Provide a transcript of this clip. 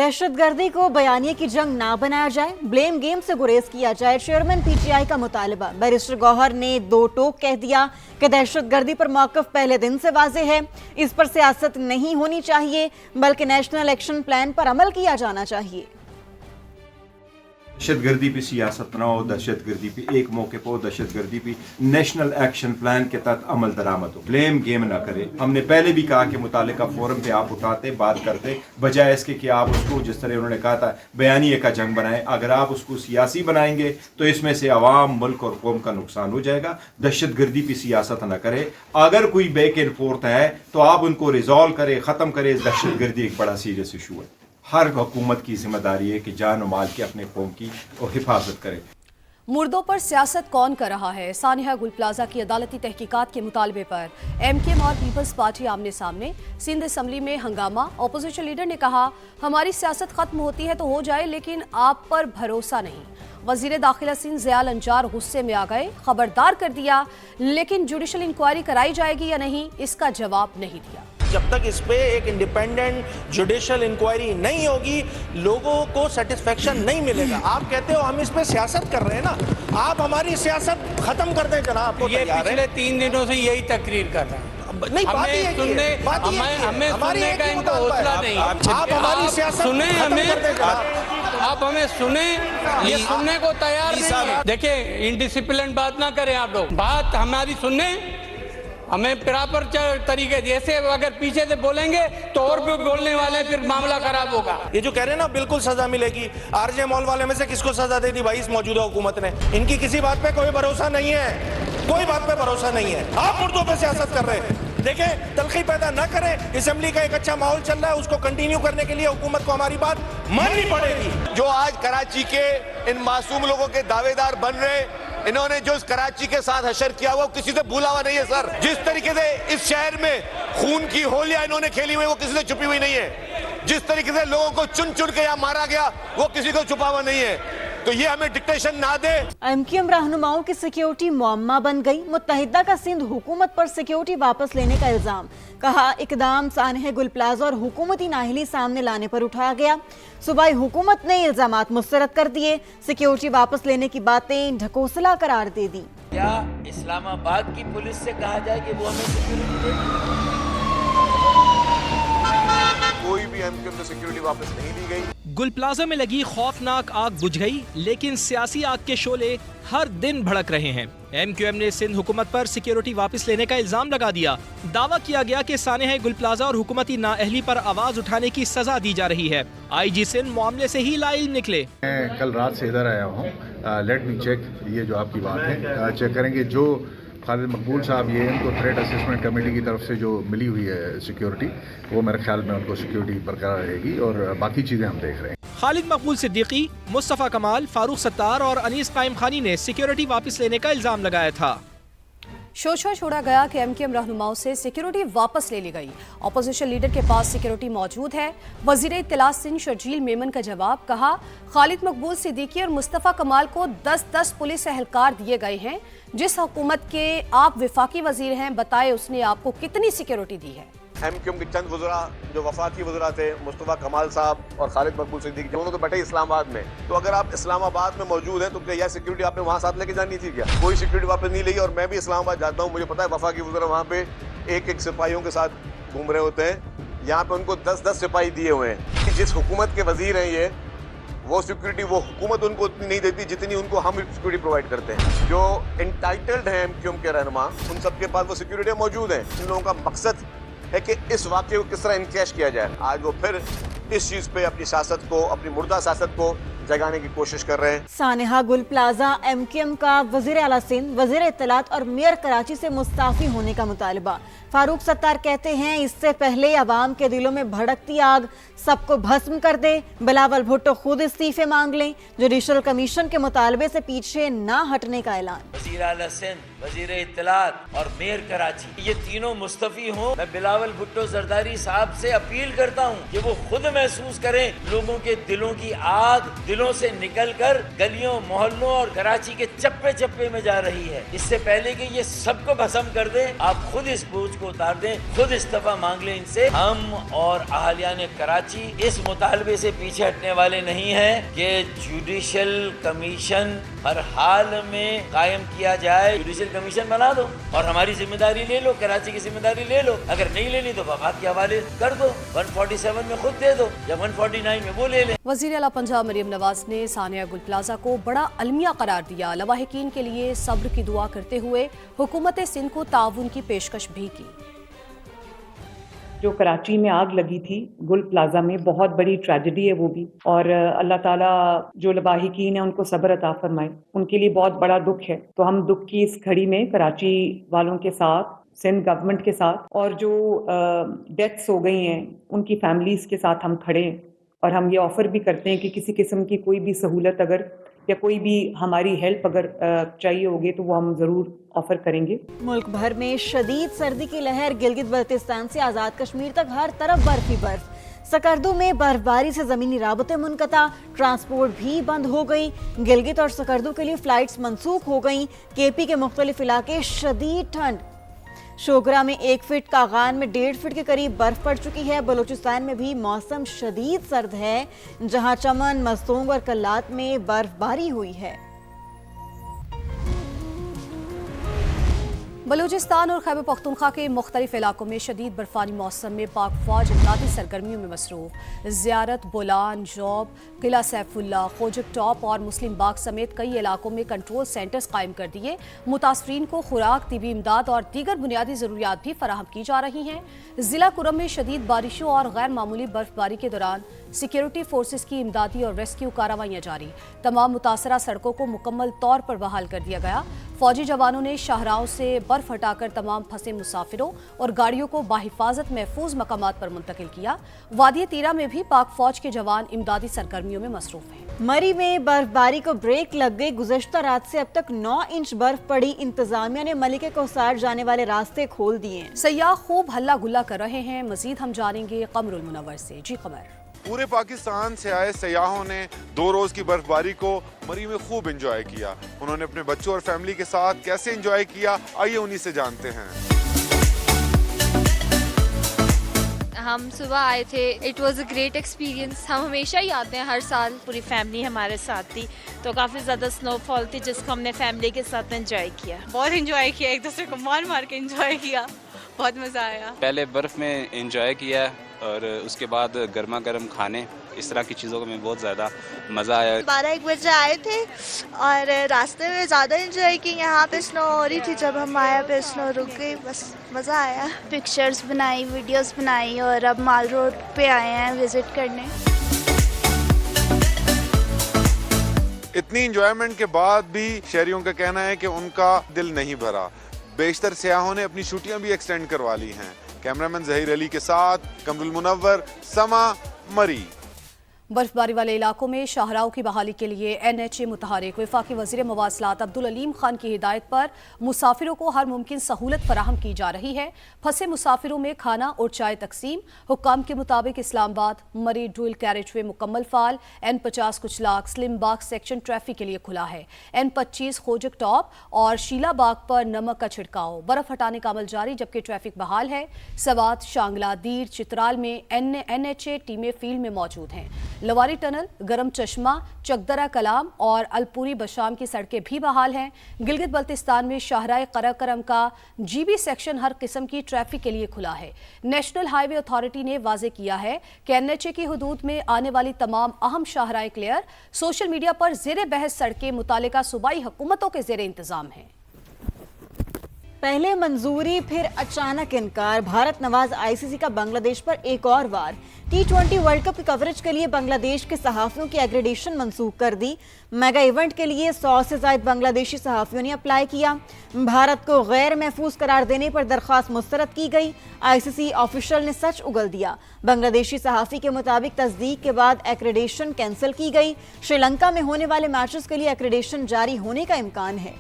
दहशत गर्दी को बयानिए की जंग ना बनाया जाए, ब्लेम गेम से गुरेज किया जाए, चेयरमैन पीटीआई का मुतालबा। बैरिस्टर गौहर ने दो टोक कह दिया कि दहशत गर्दी पर मौक़िफ़ पहले दिन से वाज़ेह है, इस पर सियासत नहीं होनी चाहिए बल्कि नेशनल एक्शन प्लान पर अमल किया जाना चाहिए। दहशत गर्दी पे सियासत ना हो, दहशत गर्दी पे एक मौके पर दहशत गर्दी पे नेशनल एक्शन प्लान के तहत अमल दरामद हो, ब्लेम गेम ना करे। हमने पहले भी कहा कि मुतालिका फोरम पे आप उठाते बात करते, बजाय इसके कि आप उसको जिस तरह उन्होंने कहा था बयानिए का जंग बनाएं। अगर आप उसको सियासी बनाएंगे तो इसमें से अवाम, मुल्क और कौम का नुकसान हो जाएगा। दहशत गर्दी पे सियासत ना करे। अगर कोई बैक एंड फोर्थ है तो आप उनको रिजॉल्व करे, ख़त्म करे। दहशत गर्दी एक बड़ा सीरियस इशू है। हर हुकूमत की जिम्मेदारी है कि जान और माल की अपने कौम की और हिफाजत करे। मुर्दों पर सियासत कौन कर रहा है? सानिया गुल प्लाजा की अदालती तहकीकात के मुतालबे पर एमकेएम और पीपल्स पार्टी आमने सामने। सिंध असम्बली में हंगामा। अपोजिशन लीडर ने कहा, हमारी सियासत खत्म होती है तो हो जाए, लेकिन आप पर भरोसा नहीं। वजीर दाखिला सिंध ज़याल अंजार गुस्से में आ गए, खबरदार कर दिया, लेकिन जुडिशल इंक्वायरी कराई जाएगी या नहीं, इसका जवाब नहीं दिया। जब तक इस पे एक इंडिपेंडेंट जुडिशियल इंक्वायरी नहीं होगी, लोगों को सेटिस्फेक्शन नहीं मिलेगा। आप कहते हो हम इस पे सियासत कर रहे हैं ना, आप हमारी सियासत खत्म कर दें जनाब। ये पिछले 3 दिनों से यही तकरीर कर रहे हैं। नहीं, बात ही सुनने हमें सुनने का इनको हौसला नहीं। आप हमारी सियासत सुने, आप हमें सुने, ये सुनने को तैयार नहीं है। देखिए, इनडिसिप्लिन बात ना करें आप लोग, बात हमारी सुनने, हमें प्रॉपर तरीके जैसे अगर पीछे से बोलेंगे तो और भी बोलने वाले, फिर मामला खराब होगा। ये जो कह रहे हैं ना बिल्कुल सजा मिलेगी, आरजे मॉल वाले में से किसको सजा दे दी भाई इस मौजूदा हुकूमत ने? इनकी किसी बात पे कोई भरोसा नहीं है, कोई बात पे भरोसा नहीं है। आप मुर्दों पे सियासत कर रहे हैं। देखें, तलखी पैदा ना करें। असेंबली का एक अच्छा माहौल चल रहा है, उसको कंटिन्यू करने के लिए हुकूमत को हमारी बात माननी पड़ेगी। जो आज कराची के इन मासूम लोगों के दावेदार बन रहे, इन्होंने जो इस कराची के साथ हशर किया हुआ किसी से भूला हुआ नहीं है सर। जिस तरीके से इस शहर में खून की होलियां इन्होंने खेली हुई वो किसी से छुपी हुई नहीं है। जिस तरीके से लोगों को चुन चुन के यहाँ मारा गया वो किसी को छुपा हुआ नहीं है। तो ये हमें डिक्टेशन ना दे। एमकेएम रहनुमाओं की सिक्योरिटी मुअम्मा बन गई। मुत्तहिदा का सिंध हुकूमत पर सिक्योरिटी वापस लेने का इल्जाम। कहा, इकदाम सानिया गुल प्लाजा और हुकूमती नाहिली सामने लाने पर उठाया गया। सूबाई हुकूमत ने इल्जामात मुस्तरद कर दिए। सिक्योरिटी वापस लेने की बातें ढकोसला करार दे दी। क्या इस्लामाबाद की पुलिस से कहा जाए कि वो हमें सिक्योरिटी दे? कोई भी एमकेएम से सिक्योरिटी वापस नहीं दी गई। गुल प्लाजा में लगी खौफनाक आग बुझ गई, लेकिन सियासी आग के शोले हर दिन भड़क रहे हैं। एमक्यूएम ने सिंध हुकूमत पर सिक्योरिटी वापस लेने का इल्जाम लगा दिया। दावा किया गया कि सानिया गुल प्लाजा और हुकूमती नाअहली पर आवाज उठाने की सजा दी जा रही है। आईजी सिंध मामले से ही लाइल निकले। मैं कल रात से इधर आया हूँ। लेट मी चेक, ये जो आपकी बात है चेक करेंगे। जो खालिद मकबूल साहब, ये इनको थ्रेट असेसमेंट कमेटी की तरफ से जो मिली हुई है सिक्योरिटी, वो मेरे ख्याल में उनको सिक्योरिटी बरकरार रहेगी और बाकी चीज़ें हम देख रहे हैं। खालिद मकबूल सिद्दीकी, मुस्तफ़ा कमाल, फारूक सत्तार और अनीस कायम खानी ने सिक्योरिटी वापस लेने का इल्जाम लगाया था। शोशा छोड़ा गया कि एमकेएम रहनुमाओं से सिक्योरिटी वापस ले ली गई। अपोजिशन लीडर के पास सिक्योरिटी मौजूद है। वजीर इत्तला सिंध शर्जील मेमन का जवाब। कहा, खालिद मकबूल सिद्दीकी और मुस्तफ़ा कमाल को 10-10 पुलिस एहलकार दिए गए हैं। जिस हुकूमत के आप विफाकी वजीर हैं, बताए उसने आपको कितनी सिक्योरिटी दी है? एमक्यूएम के चंद वज़रा जो वफाकी वज़रा थे, मुस्तफ़ा कमाल साहब और खालिद मकबूल सिद्दीकी, दोनों तो बैठे इस्लामाबाद में। तो अगर आप इस्लामाबाद में मौजूद हैं तो क्या यह सिक्योरिटी आपने वहाँ साथ लेके जानी थी क्या? कोई सिक्योरिटी वापस नहीं ली। और मैं भी इस्लामाबाद जाता हूँ, मुझे पता है वफाकी वज़रा वहाँ पे एक सिपाहियों के साथ घूम रहे होते हैं। यहाँ पे उनको 10-10 सिपाही दिए हुए हैं। जिस हुकूमत के वजीर हैं ये, वो सिक्योरिटी वो हुकूमत उनको उतनी नहीं देती जितनी उनको हम सिक्योरिटी प्रोवाइड करते हैं। जो इंटाइटल्ड हैं एमक्यूएम के रहनुमा, उन सबके पास वो सिक्योरिटी मौजूद है। इन लोगों का मकसद है कि इस वाक़े को किस तरह इनकैश किया जाए। आज वो फिर इस चीज़ पे अपनी सियासत को, अपनी मुर्दा सियासत को जगाने की कोशिश कर रहे हैं। सानिया गुल प्लाजा एमकेएम का वजीर आला सिंध, वजीर इत्तलात और मेयर कराची से मुस्ताफी होने का मुतालबा। फारूक सत्तार कहते हैं, इससे पहले अवाम के दिलों में भड़कती आग सबको भस्म कर दे। बिलावल भुट्टो खुद इस्तीफे मांग लें। जुडिशल कमीशन के मुतालबे से पीछे ना हटने का ऐलान। वजीर आला सिंध, वजीर इत्तलात और मेयर कराची, ये तीनों मुस्तफी हों। मैं बिलावल भुट्टो जरदारी साहब से अपील करता हूँ कि वो खुद महसूस करें लोगों के दिलों की आग दिलों से निकलकर गलियों, मोहल्लों और कराची के चप्पे चप्पे में जा रही है। इससे पहले कि ये सबको भस्म कर दें, आप खुद इस बोझ को उतार दें, खुद इस्तीफा मांग लें इनसे। हम और अहलियान कराची कराची इस मुतालबे से पीछे हटने वाले नहीं है कि जुडिशल कमीशन हर हाल में कायम किया जाए। जुडिशल कमीशन बना दो और हमारी जिम्मेदारी ले लो, कराची की जिम्मेदारी ले लो। अगर नहीं लेनी तो वफाक के हवाले कर दो, 147 में खुद दे दो या 149 में वो ले लें। वज़ीर आला पंजाब मरीम नवाज ने सानिया गुल प्लाजा को बड़ा अलमिया करार दिया। लवाहिकीन के लिए सब्र की दुआ करते हुए हुकूमत सिंध को ताउन की पेशकश भी की। जो कराची में आग लगी थी गुल प्लाजा में, बहुत बड़ी ट्रेजेडी है वो भी, और अल्लाह ताला जो लवाहिकीन है उनको सब्र अता फरमाए, उनके लिए बहुत बड़ा दुख है। तो हम दुख की इस घड़ी में कराची वालों के साथ, सिंध गवर्नमेंट के साथ, और जो डेथ्स हो गई हैं उनकी फैमिलीज के साथ हम खड़े हैं। और हम ये ऑफ़र भी करते हैं कि किसी किस्म की कोई भी सहूलत अगर या कोई भी हमारी हेल्प अगर चाहिए होगी तो वो हम ज़रूर ऑफर करेंगे। मुल्क भर में शदीद सर्दी की लहर, गिलगित बल्तिस्तान से आज़ाद कश्मीर तक हर तरफ बर्फ ही बर्फ। सकर्दू में बर्फबारी से ज़मीनी राबते मुनक़ता, ट्रांसपोर्ट भी बंद हो गई। गिलगित और सकर्दू के लिए फ़्लाइट्स मनसूख हो गई। केपी के मुख्तलिफ इलाके शदीद ठंड। शोगरा में 1 फीट, कागान में 1.5 फीट के करीब बर्फ पड़ चुकी है। बलूचिस्तान में भी मौसम शदीद सर्द है, जहां चमन, मस्तोंग और कल्लात में बर्फबारी हुई है। बलूचिस्तान और खैबर पख्तूनख्वा के मुख्तलिफ इलाकों में शदीद बर्फानी मौसम में पाक फौज इमदादी सरगर्मियों में मसरूफ। ज़ियारत, बोलान, जॉब, किला सैफुल्ला, खोजक टॉप और मुस्लिम बाग समेत कई इलाकों में कंट्रोल सेंटर्स कायम कर दिए। मुतासरीन को खुराक, तिबी इमदाद और दीगर बुनियादी ज़रूरियात भी फराहम की जा रही हैं। ज़िला कुरम में शदीद बारिशों और गैर मामूली बर्फबारी के दौरान सिक्योरिटी फोर्सेस की इमदादी और रेस्क्यू कार्रवाइयाँ जारी। तमाम मुतासरा सड़कों को मुकम्मल तौर पर बहाल कर दिया गया। फौजी जवानों ने शाहराहों से बर्फ हटाकर तमाम फंसे मुसाफिरों और गाड़ियों को बाहिफाजत महफूज मकामात पर मुंतकिल किया। वादी तीरा में भी पाक फौज के जवान इमदादी सरगर्मियों में मसरूफ हैं। मरी में बर्फबारी को ब्रेक लग गई। गुज़श्ता रात से अब तक 9 इंच बर्फ पड़ी। इंतजामिया ने मलिके कोसार जाने वाले रास्ते खोल दिए। सयाह खूब हल्ला गुल्ला कर रहे हैं। मजीद हम जानेंगे कमरुल मुनव्वर से। जी कमर। पूरे पाकिस्तान से आए सयाहों ने 2 रोज की बर्फबारी को मरी में खूब एंजॉय किया। उन्होंने अपने बच्चों और फैमिली के साथ कैसे एंजॉय किया, आइए उन्हीं से जानते हैं। हम सुबह आए थे, it was a great experience. हम हमेशा ही आते हैं हर साल। पूरी फैमिली हमारे साथ थी, तो काफ़ी ज़्यादा स्नोफॉल थी जिसको हमने फैमिली के साथ एंजॉय किया। बहुत एंजॉय किया, एक दूसरे को मार मार के एंजॉय किया, बहुत मज़ा आया। पहले बर्फ़ में एंजॉय किया और उसके बाद गर्मा गर्म खाने, इस तरह की चीज़ों में बहुत ज़्यादा मज़ा आया। 12-1 बजे आए थे और रास्ते में ज़्यादा एंजॉय की। यहाँ पे स्नो हो रही थी, जब हम आए पे स्नो रुक गई, बस मज़ा आया। पिक्चर्स बनाई, वीडियोस बनाई और अब माल रोड पे आए हैं विजिट करने। इतनी एंजॉयमेंट के बाद भी शहरियों का कहना है कि उनका दिल नहीं भरा। बेशतर सयाहों ने अपनी छुट्टियां भी एक्सटेंड करवा ली हैं। कैमरामैन ज़हीर अली के साथ कमरुल मुनव्वर, समा, मरी। बर्फबारी वाले इलाकों में शाहराहों की बहाली के लिए NHA मुतहरिक। वफाकी वज़ीर मवासलात अब्दुल अलीम खान की हिदायत पर मुसाफिरों को हर मुमकिन सहूलत फराहम की जा रही है। फंसे मुसाफिरों में खाना और चाय तकसीम। हुक्काम के मुताबिक इस्लामाबाद मरी डुअल कैरेज वे मुकम्मल फाल। N50 कुचलाक स्लिम बाग सेक्शन ट्रैफिक के लिए खुला है। N25 खोजक टॉप और शीला बाग पर नमक का छिड़काव, बर्फ हटाने का अमल जारी, जबकि ट्रैफिक बहाल है। सवात, शांगला, दीर, चित्राल में NHA टीमें फील्ड में मौजूद हैं। लवारी टनल, गरम चश्मा, चकदरा कलाम और अलपुरी बशाम की सड़कें भी बहाल हैं। गिलगित बल्तिस्तान में शाहराह कराकरम का GB सेक्शन हर किस्म की ट्रैफिक के लिए खुला है। नेशनल हाईवे अथॉरिटी ने वाज़े किया है कि NHA की हुदूद में आने वाली तमाम अहम शाहराह क्लियर। सोशल मीडिया पर ज़ेरे बहस सड़कें मुतालिका सूबाई हुकूमतों के ज़ेरे इंतज़ाम हैं। पहले मंजूरी फिर अचानक इनकार। भारत नवाज ICC का बांग्लादेश पर एक और वार। T20 वर्ल्ड कप की कवरेज के लिए बांग्लादेश के सहाफ़ियों की एग्रेडेशन मंसूख कर दी। मेगा इवेंट के लिए 100 से ज़ायद बांग्लादेशी सहाफ़ियों ने अप्लाई किया। भारत को गैर महफूज करार देने पर दरख्वास्त मुस्तरद की गई। ICC ऑफिशियल ने सच उगल दिया। बांग्लादेशी सहाफ़ी के मुताबिक तस्दीक के बाद एक्रेडेशन कैंसिल की गई। श्रीलंका में होने वाले मैचेस के लिए एक्रेडेशन जारी होने का इम्कान है।